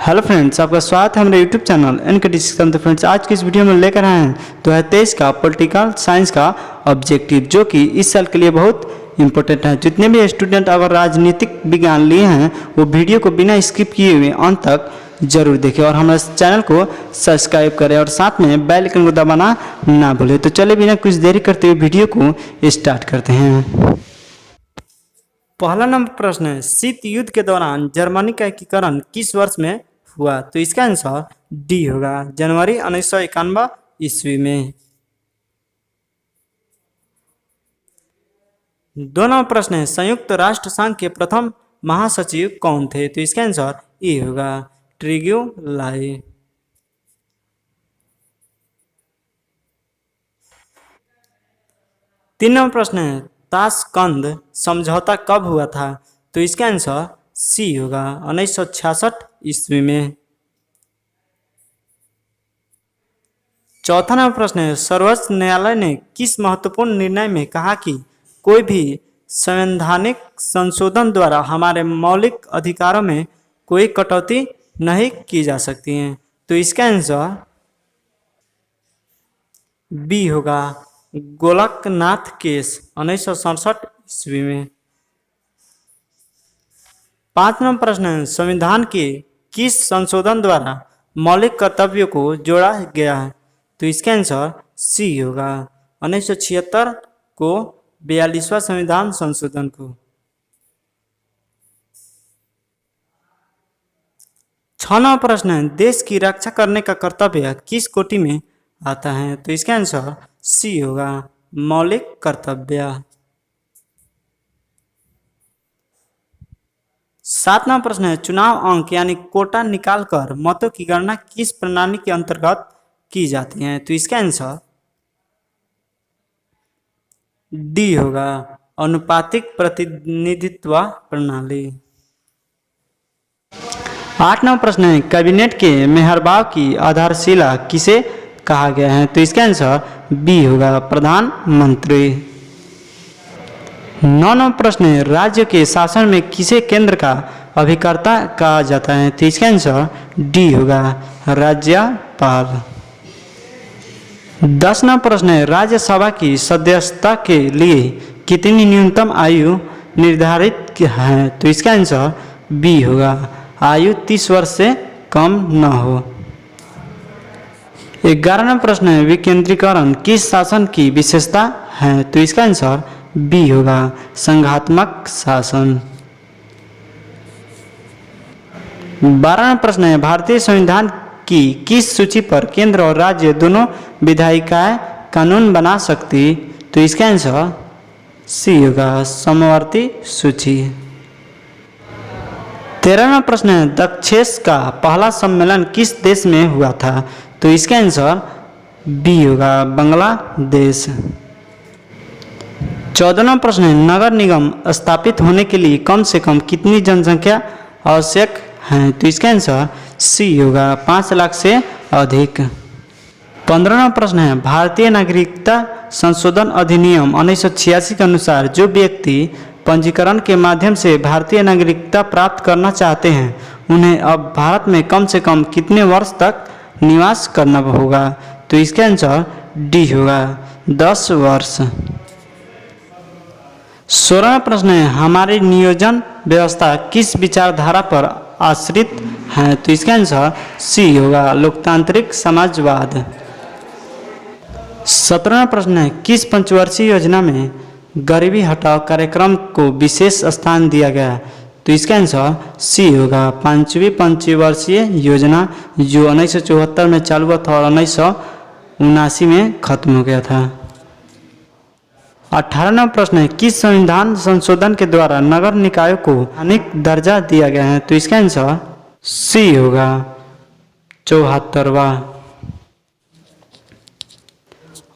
Hello friends, आपका स्वागत है हमारे यूट्यूब चैनल एनकेटी सिस्टम। तो फ्रेंड्स, आज की इस वीडियो में लेकर आए हैं 2023 का पॉलिटिकल साइंस का ऑब्जेक्टिव, जो कि इस साल के लिए बहुत इंपॉर्टेंट है। जितने भी स्टूडेंट अगर राजनीतिक विज्ञान लिए हैं वो वीडियो को बिना स्किप किए हुए अंत तक जरूर देखें और हमारे चैनल को सब्सक्राइब करें और साथ में बेल आइकन को दबाना ना भूलें। तो चलिए बिना कुछ देरी करते हुए वीडियो को स्टार्ट करते हैं। पहला नंबर प्रश्न है, शीत युद्ध के दौरान जर्मनी का एकीकरण किस वर्ष में हुआ? तो इसका आंसर डी होगा, जनवरी 1991 ईस्वी में। दो नंबर प्रश्न है, संयुक्त राष्ट्र संघ के प्रथम महासचिव कौन थे? तो इसका आंसर ए होगा, ट्रिग्यू लाई। तीन नंबर प्रश्न है, ताशकंद समझौता कब हुआ था? तो इसका आंसर सी होगा, 1966 ईस्वी में। चौथा नंबर प्रश्न है, सर्वोच्च न्यायालय ने किस महत्वपूर्ण निर्णय में कहा कि कोई भी संवैधानिक संशोधन द्वारा हमारे मौलिक अधिकारों में कोई कटौती नहीं की जा सकती है? तो इसका आंसर बी होगा, गोलकनाथ केस 1967 ईस्वी में। पांच नंबर प्रश्न है, संविधान के किस संशोधन द्वारा मौलिक कर्तव्यों को जोड़ा गया है? तो इसका आंसर सी होगा, 1976 को 42वां संविधान संशोधन को। छह नंबर प्रश्न है, देश की रक्षा करने का कर्तव्य किस कोटि में आता है? तो इसका आंसर सी होगा, मौलिक कर्तव्य। सात नंबर प्रश्न है, चुनाव अंक यानी कोटा निकालकर मतों की गणना किस प्रणाली के अंतर्गत की जाती है? तो इसका आंसर डी होगा, अनुपातिक प्रतिनिधित्व प्रणाली। आठ नंबर प्रश्न है, कैबिनेट के मेहरबाव की आधारशिला किसे कहा गया है? तो इसका आंसर बी होगा, प्रधानमंत्री। नौ नंबर प्रश्न है, राज्य के शासन में किसे केंद्र का अभिकर्ता कहा जाता है? तो इसका आंसर डी होगा, राज्यपाल। 10 नंबर प्रश्न है, राज्यसभा की सदस्यता के लिए कितनी न्यूनतम आयु निर्धारित है? तो इसका आंसर बी होगा, आयु 30 वर्ष से कम न हो। 11 नंबर प्रश्न है, विकेंद्रीकरण किस शासन की विशेषता है? तो इसका आंसर बी होगा, संघात्मक शासन। 12 नंबर प्रश्न है, भारतीय संविधान की किस सूची पर केंद्र और राज्य दोनों विधायिकाएं कानून बना सकती? तो इसका आंसर सी होगा, समवर्ती सूची। 13 नंबर प्रश्न है, दक्षेस का पहला सम्मेलन किस देश में हुआ था? तो इसका आंसर बी होगा, बांग्लादेश। 14 नंबर प्रश्न है, नगर निगम स्थापित होने के लिए कम से कम कितनी जनसंख्या आवश्यक है? तो इसका आंसर सी होगा, 5 लाख से अधिक। 15 नंबर प्रश्न है, भारतीय नागरिकता संशोधन अधिनियम 1986 के अनुसार जो व्यक्ति पंजीकरण के माध्यम से भारतीय नागरिकता प्राप्त करना चाहते हैं उन्हें अब भारत में कम से कम कितने वर्ष तक निवास करना होगा? तो इसका आंसर डी होगा, 10 वर्ष। 16वां प्रश्न है, हमारी नियोजन व्यवस्था किस विचारधारा पर आश्रित है? तो इसका आंसर सी होगा, लोकतांत्रिक समाजवाद। 17वां प्रश्न है, किस पंचवर्षीय योजना में गरीबी हटाओ कार्यक्रम को विशेष स्थान दिया गया? तो इसका आंसर सी होगा, 5वीं पंचवर्षीय योजना, जो 1974 में चालू हुआ था और 1979 में खत्म हो गया था। 18वां प्रश्न है, किस संविधान संशोधन के द्वारा नगर निकायों को स्थानिक दर्जा दिया गया है? तो इसका आंसर सी होगा, 74वां।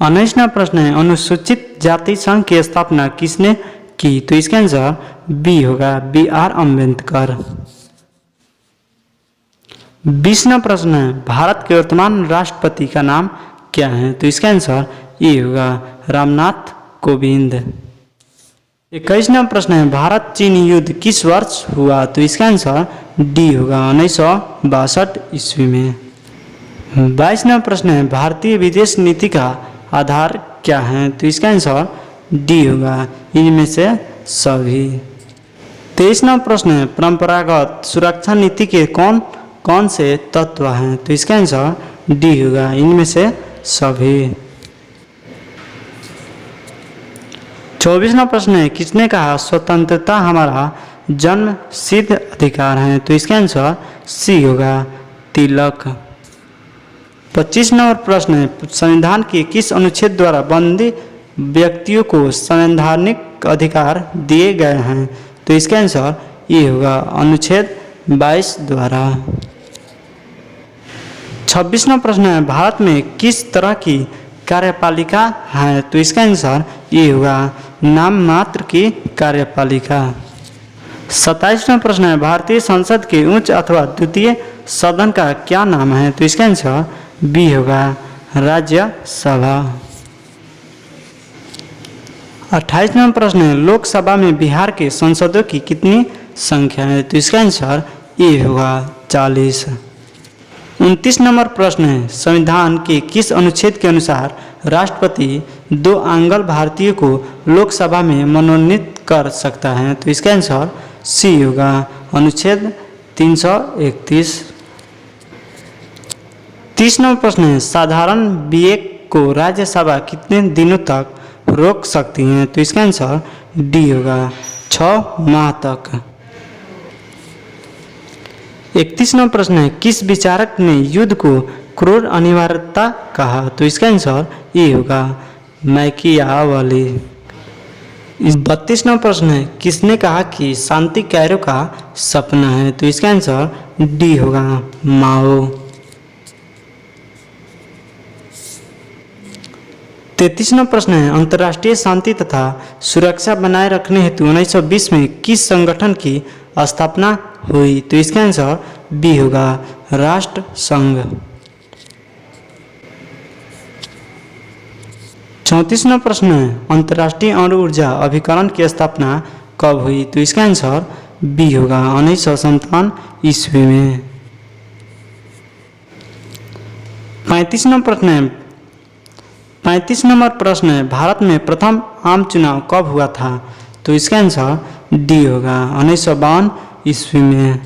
19वां प्रश्न है, अनुसूचित जाति संघ की स्थापना किसने की? तो इसका आंसर बी होगा, BR अम्बेडकर। 20वां प्रश्न है, भारत के वर्तमान राष्ट्रपति का नाम क्या है? तो इसका आंसर ए होगा, रामनाथ कोविंद। 21वां प्रश्न है भारत चीन युद्ध किस वर्ष हुआ? तो इसका आंसर डी होगा 1962 ईस्वी में। 22वां प्रश्न है भारतीय विदेश नीति का आधार क्या है? तो इसका आंसर डी होगा इनमें से सभी। 23वां प्रश्न है परंपरागत सुरक्षा नीति के कौन कौन से तत्व हैं? तो इसका आंसर डी होगा इनमें से सभी। 24वां प्रश्न है किसने कहा स्वतंत्रता हमारा जन्म सिद्ध अधिकार है? तो इसका आंसर सी होगा तिलक। 25वां प्रश्न है संविधान के किस अनुच्छेद द्वारा बंदी व्यक्तियों को संवैधानिक अधिकार दिए गए हैं? तो इसका आंसर ये होगा अनुच्छेद 22 द्वारा। 26वां प्रश्न है भारत में किस तरह की कार्यपालिका है? तो इसका आंसर ये होगा नाम मात्र की कार्यपालिका। 27वां प्रश्न है भारतीय संसद के उच्च अथवा द्वितीय सदन का क्या नाम है? तो इसका आंसर बी होगा राज्यसभा। 28वां प्रश्न है लोकसभा में बिहार के सांसदों की कितनी संख्या है? तो इसका आंसर ए होगा 40। 29 नंबर प्रश्न है संविधान के किस अनुच्छेद के अनुसार राष्ट्रपति 2 आंग्ल भारतीयों को लोकसभा में मनोनीत कर सकता है? तो इसका आंसर सी होगा अनुच्छेद 331। 30 नंबर प्रश्न है साधारण विधेयक को राज्यसभा कितने दिनों तक रोक सकती है? तो इसका आंसर डी होगा 6 माह तक। 31वां प्रश्न है किस विचारक ने युद्ध को क्रूर अनिवार्यता कहा? तो इसका आंसर ए होगा मैकियावेली। 32वां प्रश्न है किसने कहा कि शांति कैरो का सपना है? तो इसका आंसर डी होगा माओ। 33वां प्रश्न है अंतर्राष्ट्रीय शांति तथा सुरक्षा बनाए रखने हेतु 1920 में किस संगठन की स्थापना हुई? तो इसका आंसर बी होगा राष्ट्र संघ। 34वां प्रश्न है अंतर्राष्ट्रीय अणु ऊर्जा अभिकरण की स्थापना कब हुई? तो इसका आंसर बी होगा 1957 ईस्वी में। 35 नंबर प्रश्न है भारत में प्रथम आम चुनाव कब हुआ था? तो इसका आंसर डी होगा 1952 ईस्वी में।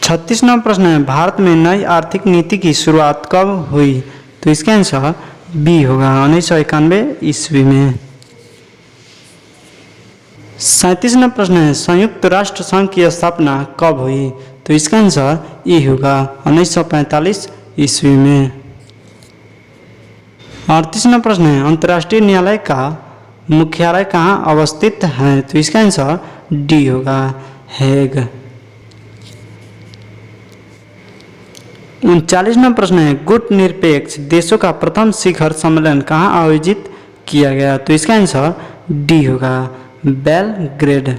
36वां प्रश्न है भारत में नई आर्थिक नीति की शुरुआत कब हुई? तो इसका आंसर बी होगा 1991 ईस्वी में। 37वां प्रश्न है संयुक्त राष्ट्र संघ की स्थापना कब हुई? तो इसका आंसर ए होगा 1945 ईस्वी में। 38वां प्रश्न है अंतर्राष्ट्रीय न्यायालय का मुख्यालय कहाँ अवस्थित है? तो इसका आंसर डी होगा हेग। 39वां प्रश्न है गुट निरपेक्ष देशों का प्रथम शिखर सम्मेलन कहाँ आयोजित किया गया? तो इसका आंसर डी होगा बेलग्रेड।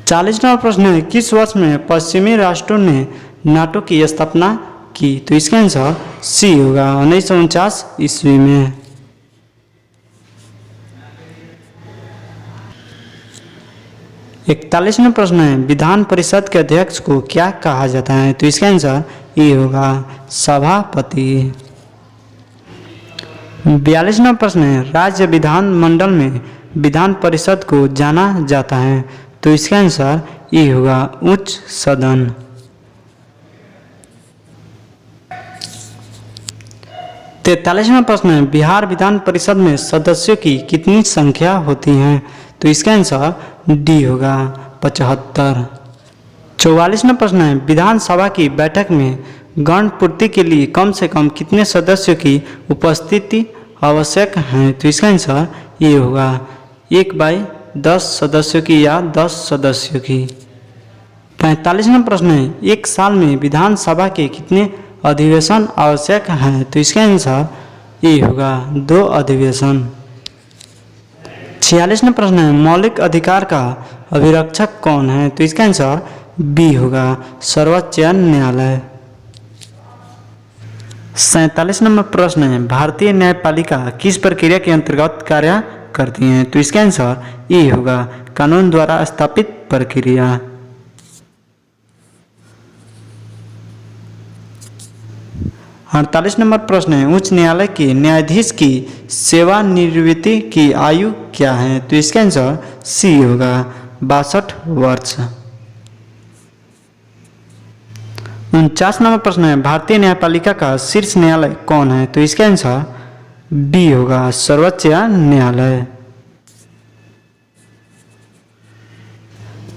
40वां प्रश्न है किस वर्ष में पश्चिमी राष्ट्रों ने नाटो की स्थापना की? तो इसका आंसर सी होगा 1949 ईस्वी में। 41वां प्रश्न है विधान परिषद के अध्यक्ष को क्या कहा जाता है? तो इसका आंसर ए होगा सभापति। 42वां प्रश्न है राज्य विधान मंडल में विधान परिषद को जाना जाता है? तो इसका आंसर ए होगा उच्च सदन। 43वां प्रश्न है बिहार विधान परिषद में सदस्यों की कितनी संख्या होती है? तो इसका आंसर डी होगा 75। 44वां प्रश्न है विधानसभा की बैठक में गण पूर्ति के लिए कम से कम कितने सदस्यों की उपस्थिति आवश्यक है? तो इसका आंसर ये होगा 1/10 सदस्यों की या 10 सदस्यों की। 45वां प्रश्न है एक साल में विधानसभा के कितने अधिवेशन आवश्यक हैं? तो इसका आंसर ए होगा 2 अधिवेशन। 46वां प्रश्न है मौलिक अधिकार का अभिरक्षक कौन है? तो इसका आंसर बी होगा सर्वोच्च न्यायालय। 47 नंबर प्रश्न है, भारतीय न्यायपालिका किस प्रक्रिया के अंतर्गत कार्य करती है? तो इसका आंसर ए होगा, कानून द्वारा स्थापित प्रक्रिया। 48 नंबर प्रश्न है, उच्च न्यायालय के न्यायाधीश की सेवानिवृत्ति की आयु क्या है? तो इसका आंसर सी होगा, 62 वर्ष। 49 नंबर प्रश्न है, भारतीय न्यायपालिका का शीर्ष न्यायालय कौन है? तो इसका आंसर बी होगा, सर्वोच्च न्यायालय।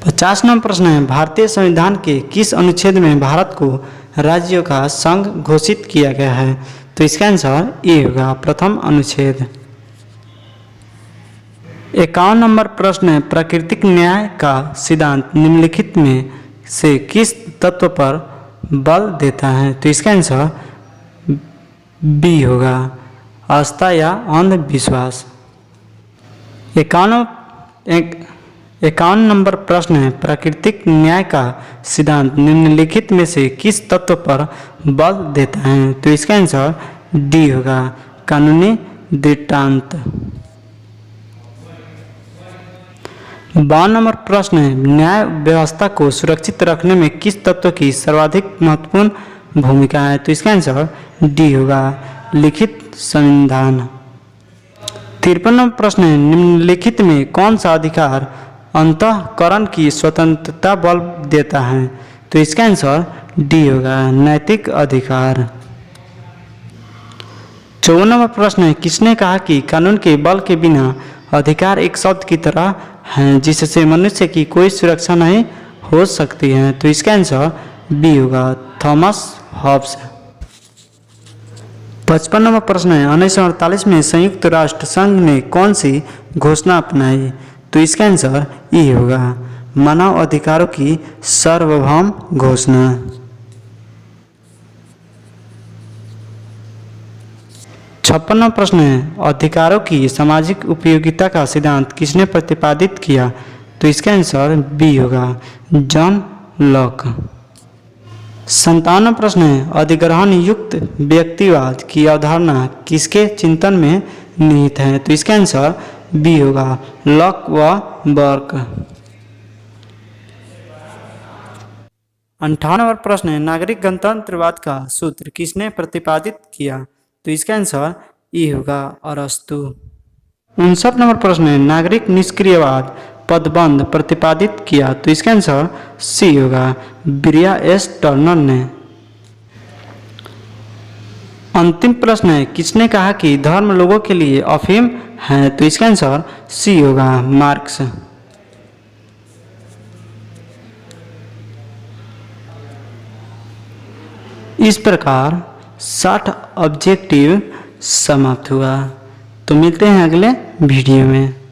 50 नंबर प्रश्न है, भारतीय संविधान के किस अनुच्छेद में भारत को राज्यों का संघ घोषित किया गया है? तो इसका आंसर ए होगा, प्रथम अनुच्छेद। 51 नंबर प्रश्न है, प्राकृतिक न्याय का सिद्धांत निम्नलिखित में से किस तत्व पर बल देता है? तो इसका आंसर बी होगा, आस्था या अंधविश्वास। 51 नंबर प्रश्न है, प्राकृतिक न्याय का सिद्धांत निम्नलिखित में से किस तत्व पर बल देता है? तो इसका आंसर डी होगा, कानूनी दृष्टांत। 52 नंबर प्रश्न है, न्याय व्यवस्था को सुरक्षित रखने में किस तत्व की सर्वाधिक महत्वपूर्ण भूमिका है? तो इसका आंसर डी होगा, लिखित संविधान। 53 नंबर प्रश्न है, निम्नलिखित में कौन सा अधिकार अंतःकरण की स्वतंत्रता बल देता है? तो इसका आंसर डी होगा, नैतिक अधिकार। 54 नंबर प्रश्न है, किसने कहा कि कानून के बल के बिना अधिकार एक शब्द की तरह हैं जिससे मनुष्य की कोई सुरक्षा नहीं हो सकती है? तो इसका आंसर बी होगा, थॉमस हॉब्स। 55 नंबर प्रश्न है, 1948 में संयुक्त राष्ट्र संघ ने कौन सी घोषणा अपनाई? तो इसका आंसर ई होगा, मानव अधिकारों की सार्वभौम घोषणा। 56 नंबर प्रश्न है, अधिकारों की सामाजिक उपयोगिता का सिद्धांत किसने प्रतिपादित किया? तो इसका आंसर बी होगा, जॉन लॉक। 57 प्रश्न है, अधिग्रहण युक्त व्यक्तिवाद की अवधारणा किसके चिंतन में निहित है? तो इसका आंसर बी होगा, लॉक व बर्क। 58 नंबर प्रश्न है, नागरिक गणतंत्रवाद का सूत्र किसने प्रतिपादित किया? तो इसका आंसर ई होगा, अरस्तु। 59 नंबर प्रश्न है, नागरिक निष्क्रियवाद पदबंध प्रतिपादित किया? तो इसका आंसर सी होगा, ब्रिया एस टर्नर ने। अंतिम प्रश्न है, किसने कहा कि धर्म लोगों के लिए अफीम है? तो इसका आंसर सी होगा, मार्क्स। इस प्रकार 60 ऑब्जेक्टिव समाप्त हुआ। तो मिलते हैं अगले वीडियो में।